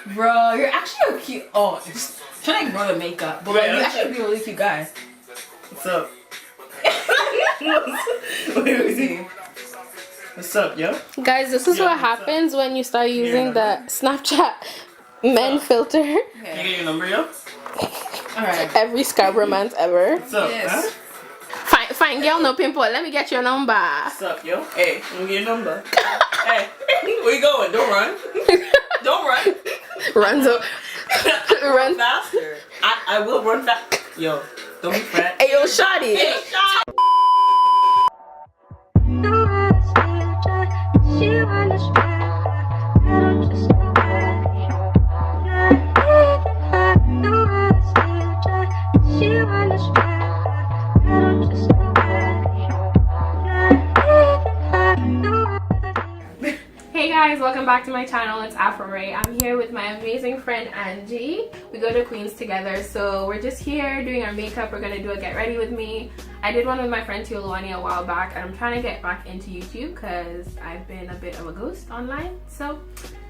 Bro, you're actually a cute. Oh, trying to ignore the makeup, but like, you actually be a really cute guy. What's up? Wait. What's up, yo? Guys, this is what happens when you start using the Snapchat men filter. Can you get your number, yo? Alright. Every Scarborough man's ever. What's up, Yes. Fine, fine girl, no pimple. Let me get your number. What's up, yo? Hey, let me get your number. Hey, where you going? Don't run. Don't run. Run so. Run faster. I will run fast. Yo, don't be fat. Hey, yo, shawty. Hey, shot. Hey guys, welcome back to my channel. It's Afro Ray. I'm here with my amazing friend Angie. We go to Queens together, so we're just here doing our makeup. We're gonna do a get ready with me. I did one with my friend Tioluani a while back, and I'm trying to get back into YouTube because I've been a bit of a ghost online. So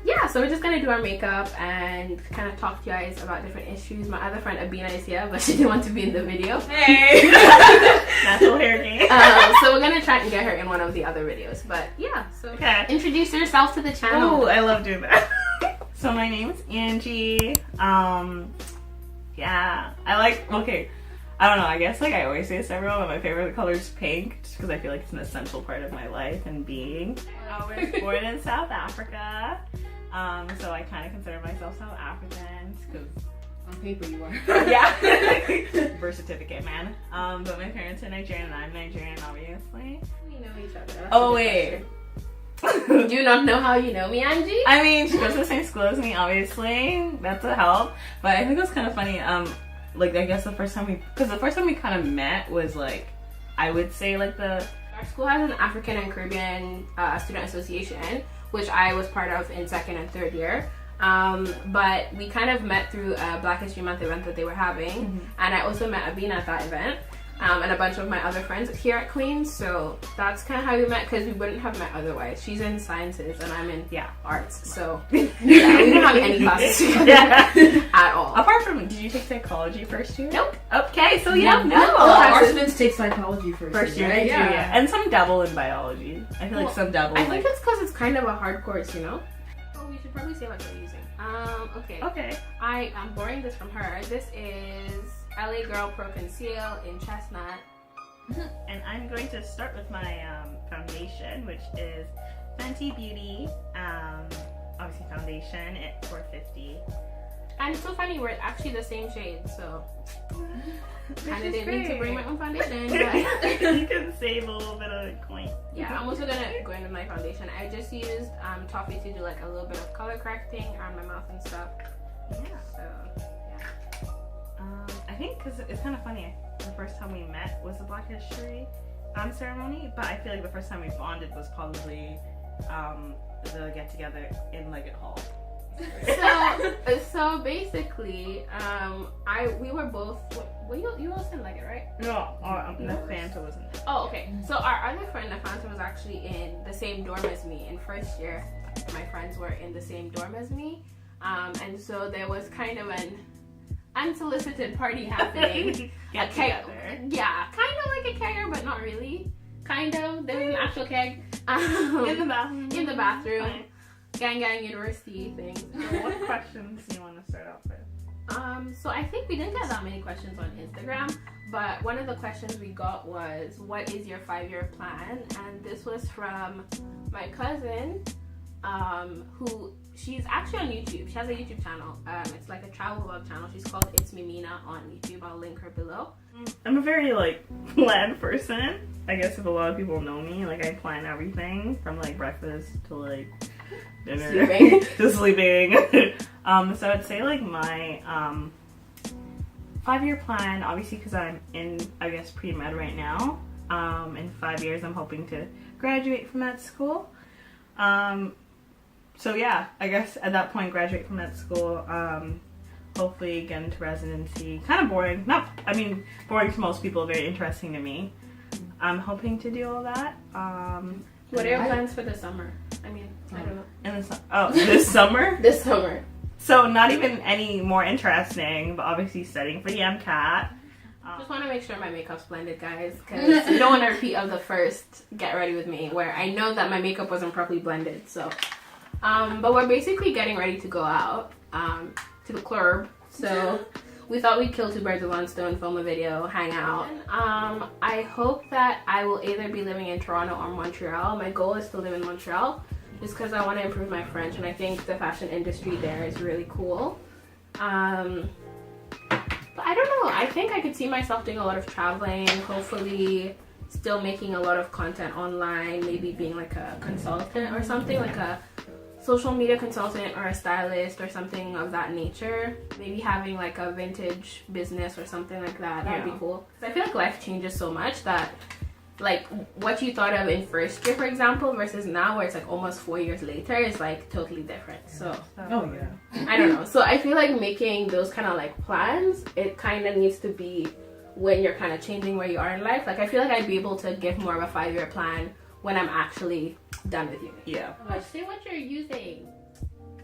yeah, so we're just gonna do our makeup and kind of talk to you guys about different issues. My other friend Abena is here, but she didn't want to be in the video. Hey. Natural hair game. So we're gonna try and get her in one of the other videos. But yeah, so Okay. Introduce yourself to the channel. Oh, I love doing that. So my name is Angie. Yeah, I like, okay, I don't know, I guess like I always say this to everyone, but my favorite color is pink, just because I feel like it's an essential part of my life and being. I was born in South Africa, so I kind of consider myself South African, because On paper, you are. yeah, birth certificate, man. But my parents are Nigerian and I'm Nigerian, obviously. We know each other. That's Oh a good wait. question. Do you not know how you know me, Angie? I mean, she goes to the same school as me, obviously. That's a help. But I think it was kind of funny. Like, I guess the first time we kind of met was like, I would say like Our school has an African and Caribbean student association, which I was part of in second and third year. But we kind of met through a Black History Month event that they were having. And I also met Abena at that event. And a bunch of my other friends here at Queens, so that's kind of how we met, because we wouldn't have met otherwise. She's in sciences and I'm in arts, so yeah, we didn't have any classes together at all. Apart from, did you take psychology first year? Nope. Okay, so you don't know. Our students take psychology first year, right? yeah. And some dabble in biology. I feel like some dabble. I think it's because it's kind of a hard course, you know. Oh, we should probably say what we're using. Okay. Okay. I am borrowing this from her. This is LA Girl Pro Conceal in Chestnut. And I'm going to start with my foundation, which is Fenty Beauty, obviously foundation at 450. And it's so funny, we're actually the same shade, so kind of didn't need to bring my own foundation. But you can save a little bit of coin. yeah, I'm also gonna go into my foundation. I just used Toffee to do like a little bit of color correcting around my mouth and stuff. Yeah. So I think because it's kind of funny. The first time we met was the Black History ceremony, but I feel like the first time we bonded was probably the get together in Leggett Hall. So basically, we were both. Were you also in Leggett, right? No, Nafanta wasn't there. Oh, okay. So our other friend Nafanta was actually in the same dorm as me in first year. My friends were in the same dorm as me, and so there was kind of an unsolicited party happening. Yeah, kind of like a kegger, but not really. Kind of. There was an actual keg in the bathroom. In the bathroom. Fine. Gang university thing. So what questions do you want to start off with? So I think we didn't get that many questions on Instagram, but one of the questions we got was, what is your 5-year plan? And this was from my cousin, who she's actually on YouTube. She has a YouTube channel. It's like a travel vlog channel. She's called It's Mimina on YouTube. I'll link her below. I'm a very like planned person. I guess if a lot of people know me, like I plan everything from like breakfast to like dinner to sleeping. So I'd say like my 5-year plan, obviously because I'm in, I guess, pre-med right now. In 5 years I'm hoping to graduate from that school. So yeah, I guess at that point graduate from that school, hopefully get into residency. Kind of boring, boring to most people, very interesting to me. I'm hoping to do all that. What are your plans for the summer? I don't know. This summer? This summer. So not even any more interesting, but obviously studying for the MCAT. Just want to make sure my makeup's blended, guys, because I don't want to repeat of the first Get Ready With Me, where I know that my makeup wasn't properly blended, so. But we're basically getting ready to go out to the club, so we thought we'd kill two birds with one stone, film a video, hang out. I hope that I will either be living in Toronto or Montreal. My goal is to live in Montreal, just because I want to improve my French, and I think the fashion industry there is really cool. But I don't know, I think I could see myself doing a lot of traveling, hopefully still making a lot of content online, maybe being like a consultant or something, like a social media consultant or a stylist or something of that nature. Maybe having like a vintage business or something like that, that would be cool. Because I feel like life changes so much that like what you thought of in first year, for example, versus now where it's like almost 4 years later is like totally different. So I don't know. So I feel like making those kind of like plans, it kind of needs to be when you're kind of changing where you are in life. Like I feel like I'd be able to give more of a 5-year plan when I'm actually done with uni. Yeah. Say what you're using.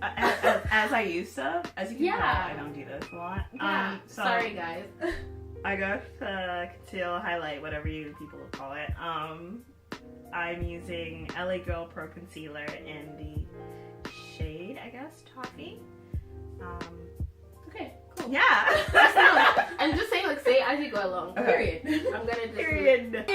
As I used to. As you can tell, I don't do this a lot. Yeah. So sorry, guys. I go to Conceal, Highlight, whatever you people call it. I'm using LA Girl Pro Concealer in the shade, I guess, Toffee. Okay, cool. Yeah. I'm just saying, like, say as you go along. Okay. Period. I'm gonna just Period.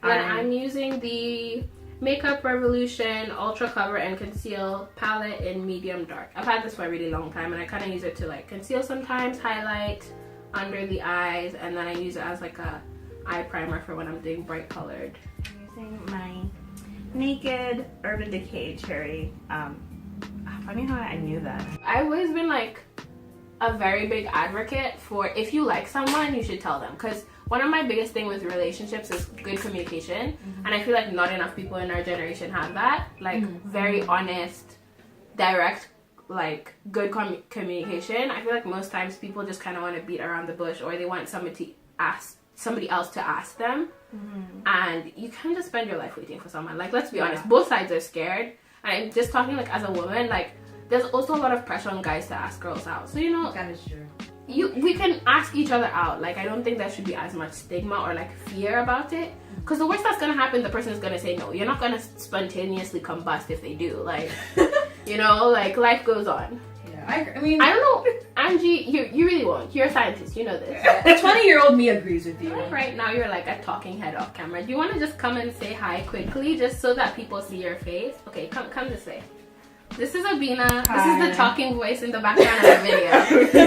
And I'm using the Makeup Revolution Ultra Cover and Conceal Palette in medium dark. I've had this for a really long time, and I kind of use it to like conceal sometimes, highlight under the eyes, and then I use it as like a eye primer for when I'm doing bright colored. I'm using my Naked Urban Decay Cherry. Funny how I knew that. I've always been like a very big advocate for if you like someone, you should tell them, because one of my biggest thing with relationships is good communication, and I feel like not enough people in our generation have that. Like very honest, direct, like good communication. I feel like most times people just kind of want to beat around the bush, or they want somebody else to ask them, and you can't just spend your life waiting for someone. Like let's be honest, both sides are scared, and I'm just talking like as a woman, like there's also a lot of pressure on guys to ask girls out. So you know, That is true. we can ask each other out. Like I don't think there should be as much stigma or like fear about it, because the worst that's gonna happen, the person is gonna say no. You're not gonna spontaneously combust if they do. Like you know, like life goes on. Yeah, I mean, I don't know, Angie, you really won't. You're a scientist, you know this. 20-year-old me agrees with you. Right now you're like a talking head off camera. Do you want to just come and say hi quickly, just so that people see your face? Okay, come this way. This is Abena. Hi. This is the talking voice in the background of the video.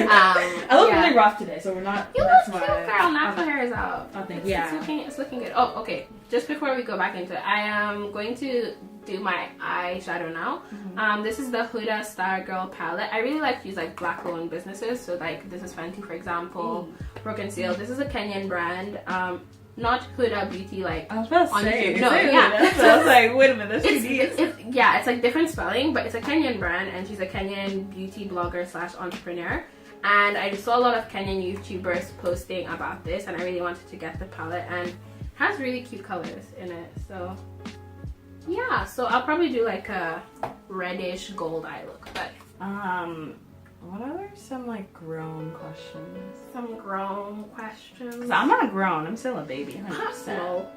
I look really rough today, so we're not. You look cute, girl. Natural hair is out. I think, It's looking good. Oh, okay. Just before we go back into it, I am going to do my eyeshadow now. This is the Huddah Star Girl palette. I really like to use like black-owned businesses. So like this is Fenty, for example. Pro Conceal. This is a Kenyan brand. Not Huddah Beauty, like I was about to say, no, yeah. So I was like, wait a minute, it's like different spelling, but it's a Kenyan brand, and she's a Kenyan beauty blogger / entrepreneur. And I saw a lot of Kenyan YouTubers posting about this, and I really wanted to get the palette, and it has really cute colors in it. So yeah, so I'll probably do like a reddish gold eye look. But what are some like grown questions? some grown questions. I'm not grown. I'm still a baby. No.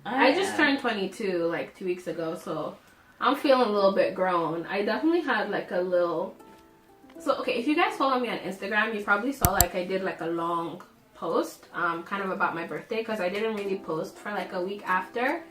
I just turned 22 like 2 weeks ago, so I'm feeling a little bit grown. I definitely had like a little. So okay, if you guys follow me on Instagram, you probably saw like I did like a long post, kind of about my birthday, because I didn't really post for like a week after.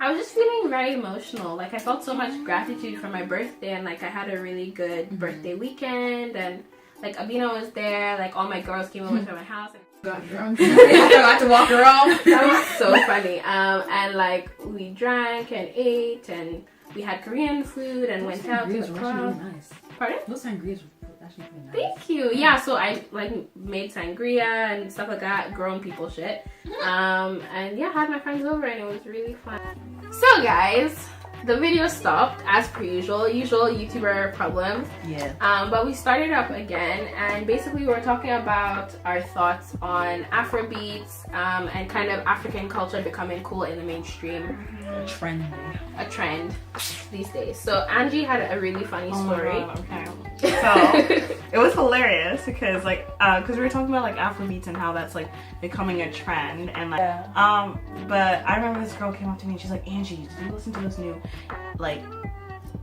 I was just feeling very emotional. Like I felt so much gratitude for my birthday, and like I had a really good birthday weekend, and like Abena was there, like all my girls came over to my house and got drunk. I got to walk around. That was so funny. And like we drank and ate, and we had Korean food and went out to the club. Really nice. Pardon? Those sangrias were actually pretty nice. Thank you. Yeah, so I like made sangria and stuff like that, grown people shit. And yeah, had my friends over, and it was really fun. So guys, the video stopped as per usual YouTuber problems. Yeah. But we started up again, and basically we were talking about our thoughts on Afrobeats and kind of African culture becoming cool in the mainstream. A trend. A trend. these days. So Anjie had a really funny story. Okay. So it was hilarious because like because we were talking about like Afrobeats and how that's like becoming a trend and like but I remember this girl came up to me and she's like, Anjie, did you listen to this new like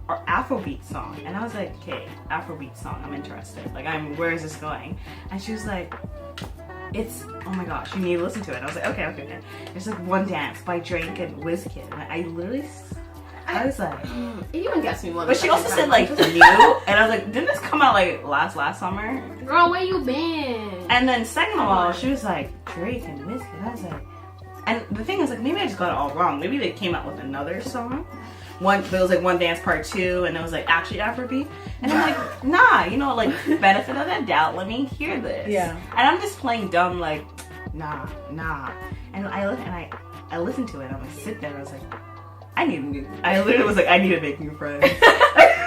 Afrobeat song? And I was like, okay, Afrobeat song, I'm interested. Like where is this going? And she was like, it's, oh my gosh, you need to listen to it. I was like, okay. There's like One Dance by Drak and Wizkid. And I literally, I was like, it even gets me one. but she also said like new, and I was like, didn't this come out like last summer? Girl, where you been? And then second of all, she was like, Drak and Wizkid. I was like, and the thing is like, maybe I just got it all wrong. Maybe they came out with another song. It was like One Dance Part 2, and it was like actually Afrobeat. And I'm like, nah, you know, like benefit of the doubt, let me hear this. Yeah. And I'm just playing dumb, like, nah. And I listened to it, and I'm like, sit there, I was like, I literally was like, I need to make new friends.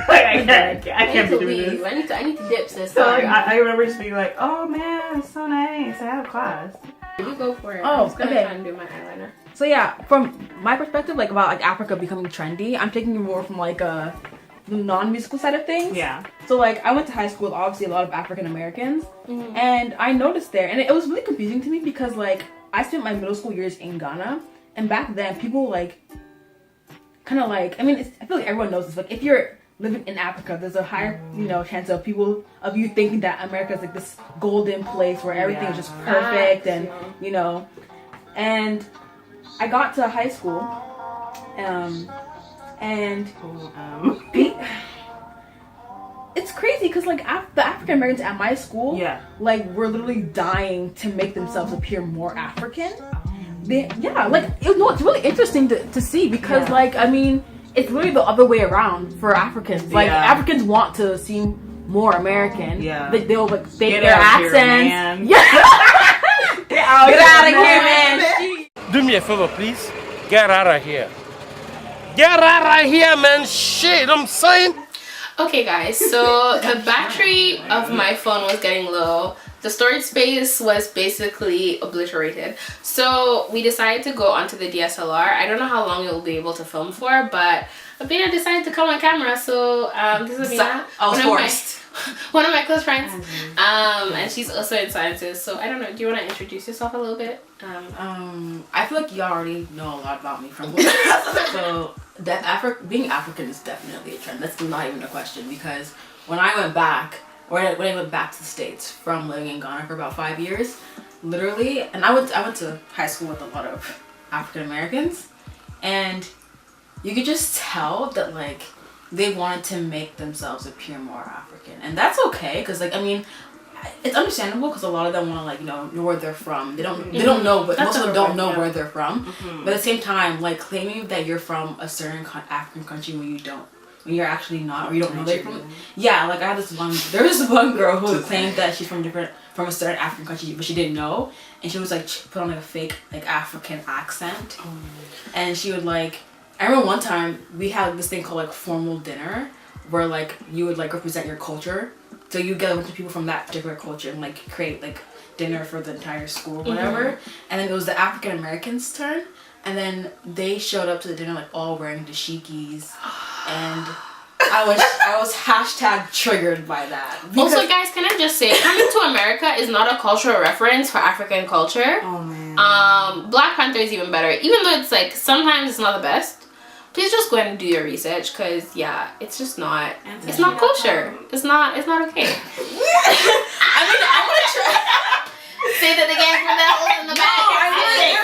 Like, I can't be doing this. I need to dip, sis. So like, I remember just being like, oh man, it's so nice, I have class. You go for it. Oh, I'm just gonna try and do my eyeliner. So yeah, from my perspective, like about like Africa becoming trendy, I'm taking it more from like the non-musical side of things. Yeah. So like I went to high school with obviously a lot of African Americans, and I noticed there, and it was really confusing to me because like I spent my middle school years in Ghana, and back then people like kind of like, I mean, I feel like everyone knows this. Like if you're living in Africa, there's a higher chance of you thinking that America is like this golden place where everything is just perfect and and I got to high school, and it's crazy because like the African Americans at my school, like were literally dying to make themselves appear more African. It's really interesting to see because like I mean it's literally the other way around for Africans. Like Africans want to seem more American. Yeah, they'll like fake their accents. Get out of here, man. Do me a favor, please. Get out of here. Get out of here, man. Shit, I'm saying. Okay, guys. So the battery of my phone was getting low. The storage space was basically obliterated. So we decided to go onto the DSLR. I don't know how long it will be able to film for, but Abena decided to come on camera. So this is Abena. I was forced. One of my close friends, and she's also in sciences. So I don't know. Do you want to introduce yourself a little bit? I feel like you already know a lot about me from so that being African is definitely a trend. That's not even a question because when I went back to the States from living in Ghana for about 5 years, literally, and I went to high school with a lot of African Americans, and you could just tell that like they wanted to make themselves appear more African, and that's okay because like I mean it's understandable because a lot of them want to like know where they're from. They don't know, but most of them don't know where they're from. But at the same time, like claiming that you're from a certain African country when you're actually not, or you don't know they're from. Yeah, like there was this one girl who claimed that she's from a certain African country, but she didn't know, and she was like put on like a fake like African accent, and she would like. I remember one time we had this thing called like formal dinner, where like you would like represent your culture, so you get a bunch of people from that particular culture and like create like dinner for the entire school or whatever, and then it was the African Americans' turn. And then they showed up to the dinner like all wearing dashikis, and I was hashtag triggered by that. Also, guys, can I just say, coming to America is not a cultural reference for African culture. Oh man. Black Panther is even better, even though it's like sometimes it's not the best. Please just go ahead and do your research, cause it's just not. It's not kosher. It's not okay. I mean, I want to try. Say that again for that one in the back.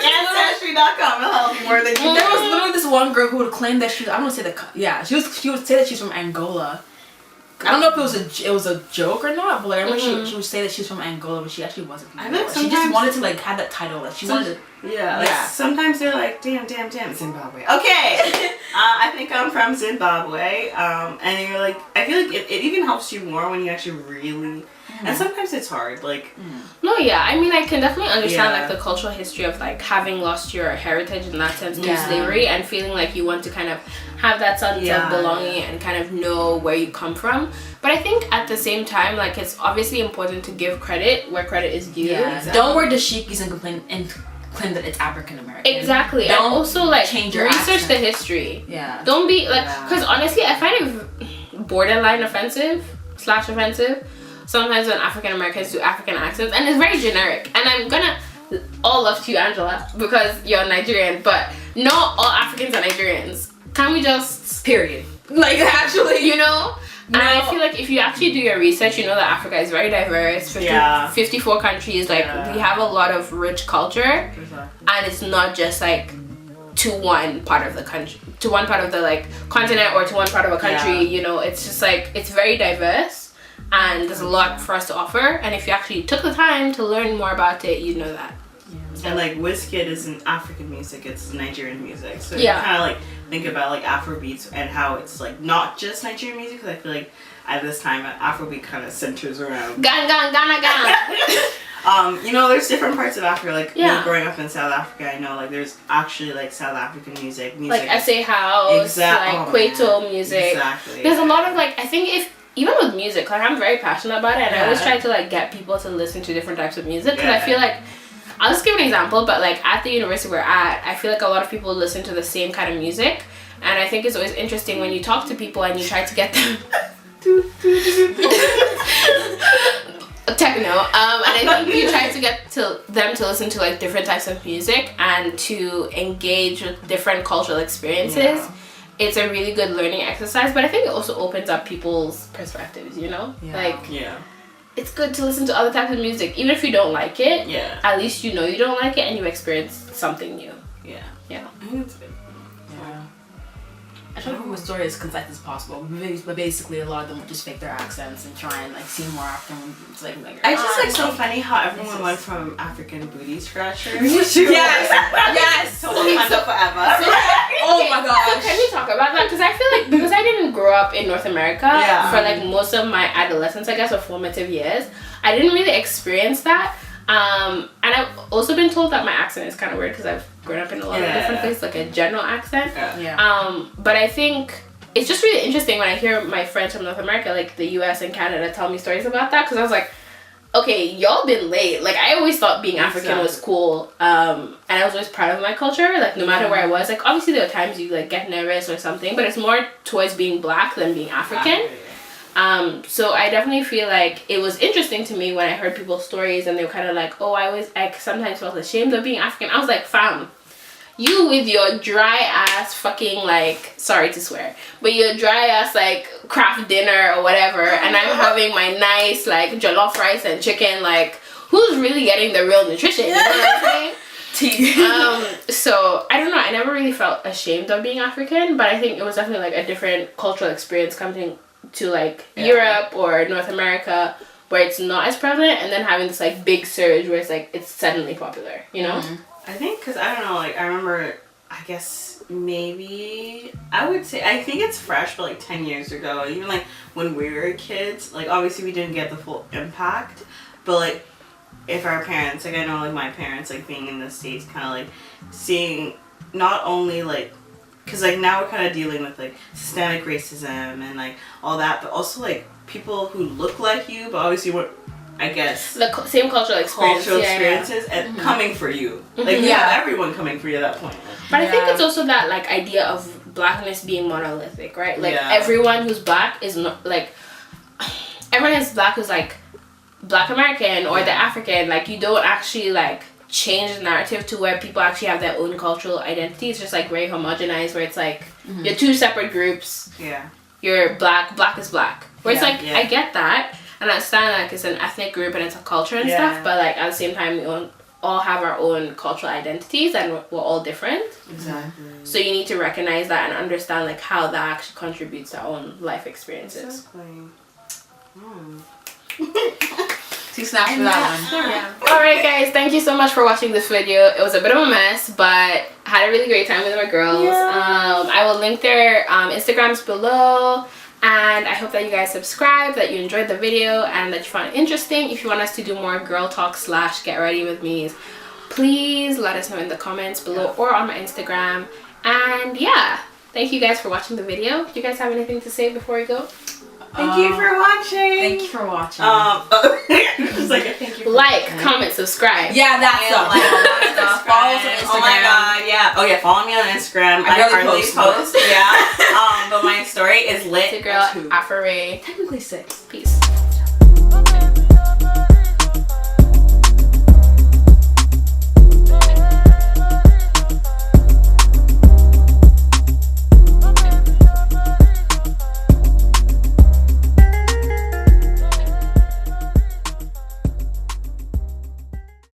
Ancestry.com will help you more than you There was literally this one girl who would claim that she would say that she's from Angola. I don't know if it was a joke or not, but like, I remember she would say that she's from Angola, but she actually wasn't from Angola. She just wanted to like have that title. Like she wanted to. Yeah. Like, sometimes they're like, damn, Zimbabwe. Okay. I think I'm from Zimbabwe. And you're like, I feel like it even helps you more when you actually really. And sometimes it's hard, like. No, yeah. I mean, I can definitely understand like the cultural history of like having lost your heritage in that sense through slavery and feeling like you want to kind of have that sense of belonging and kind of know where you come from. But I think at the same time, like it's obviously important to give credit where credit is due. Yeah, exactly. Don't wear dashikis and claim that it's African American. Exactly. Don't and also like change your research accent. the history. Yeah. Don't be like, Yeah. because honestly, I find it borderline offensive / offensive sometimes when African Americans do African accents, and it's very generic. And I'm gonna all love to you, Angela, because you're Nigerian, but not all Africans are Nigerians. Can we just Period. like actually, you know? No. And I feel like if you actually do your research, you know that Africa is very diverse. 54 countries. Like we have a lot of rich culture, and it's not just like to one part of the country, to one part of the like continent, or to one part of a country. You know, it's just like it's very diverse, and there's a lot for us to offer. And if you actually took the time to learn more about it, you know that. And like Wizkid isn't African music, it's Nigerian music. So Yeah. you kind of like think about like Afrobeats and how it's like not just Nigerian music, because I feel like at this time Afrobeat kind of centers around. Gang, gang, Ghana, Ghana. You know, there's different parts of Africa. Like Yeah. me growing up in South Africa, I know like there's actually like South African music. Like SA House, like Kwaito music. Exactly. There's a lot of like, I think if even with music, like I'm very passionate about it, and I always try to like get people to listen to different types of music, because I feel like, I'll just give an example, but like at the university we're at, I feel like a lot of people listen to the same kind of music, and I think it's always interesting when you talk to people and you try to get them techno, and I think you try to get them to listen to like different types of music and to engage with different cultural experiences. Yeah. It's a really good learning exercise, but I think it also opens up people's perspectives, you know? Like, it's good to listen to other types of music, even if you don't like it. Yeah. At least you know you don't like it and you experience something new. Yeah. Yeah. I think it's good. I try to keep my story as concise as possible, but basically a lot of them would just fake their accents and try and like seem more African. It's like I just like so funny how everyone went from African booty scratchers to yes, to Wakanda forever. Oh my gosh. So can we talk about that? Because I feel like, because I didn't grow up in North America for like most of my adolescence, I guess, or formative years, I didn't really experience that. And I've also been told that my accent is kind of weird because I've grown up in a lot of different places, like a general accent. But I think it's just really interesting when I hear my friends from North America, like the US and Canada, tell me stories about that, because I was like, okay, y'all been late. Like, I always thought being African was cool, and I was always proud of my culture, like no matter where I was. Like, obviously there were times you like get nervous or something, but it's more towards being black than being African. So I definitely feel like it was interesting to me when I heard people's stories and they were kind of like, oh, I sometimes felt ashamed of being African. I was like, fam, you with your dry ass fucking like, sorry to swear, but your dry ass like craft dinner or whatever, and I'm having my nice like jollof rice and chicken, like who's really getting the real nutrition? You know what I'm saying? So I don't know, I never really felt ashamed of being African, but I think it was definitely like a different cultural experience coming to like Europe or North America, where it's not as prevalent, and then having this like big surge where it's like it's suddenly popular, you know? I think because I don't know, like I remember, I guess maybe I would say, I think it's fresh, but like 10 years ago, even like when we were kids, like obviously we didn't get the full impact, but like if our parents, like I know like my parents, like being in the States, kind of like seeing not only like, because like now we're kind of dealing with like systemic racism and like all that, but also like people who look like you but obviously weren't, I guess, the same cultural experiences and coming for you. Like you have everyone coming for you at that point. But I think it's also that like idea of blackness being monolithic, right? Like everyone who's black is not like, everyone is black who's like Black American or the African. Like you don't actually like change the narrative to where people actually have their own cultural identity. It's just like very homogenized, where it's like you're two separate groups. You're black is black. Where it's like I get that and I understand like it's an ethnic group and it's a culture and stuff, but like at the same time we all have our own cultural identities and we're all different. Exactly. So you need to recognize that and understand like how that actually contributes to our own life experiences. Two snaps for that one. Alright guys, thank you so much for watching this video. It was a bit of a mess, but had a really great time with my girls. I will link their Instagrams below, and I hope that you guys subscribe, that you enjoyed the video, and that you found it interesting. If you want us to do more girl talk / get ready with me, please let us know in the comments below or on my Instagram. And yeah, thank you guys for watching the video. Do you guys have anything to say before we go? Thank you for watching. Thank you for watching. Just like thank you. Like, comment, subscribe. Yeah, that's And, all. Follow us on Instagram. Oh my god, yeah. Oh yeah, follow me on Instagram. I barely hardly post. Yeah. But my story is lit. It's your girl, Afro Ray. Technically 6. Peace.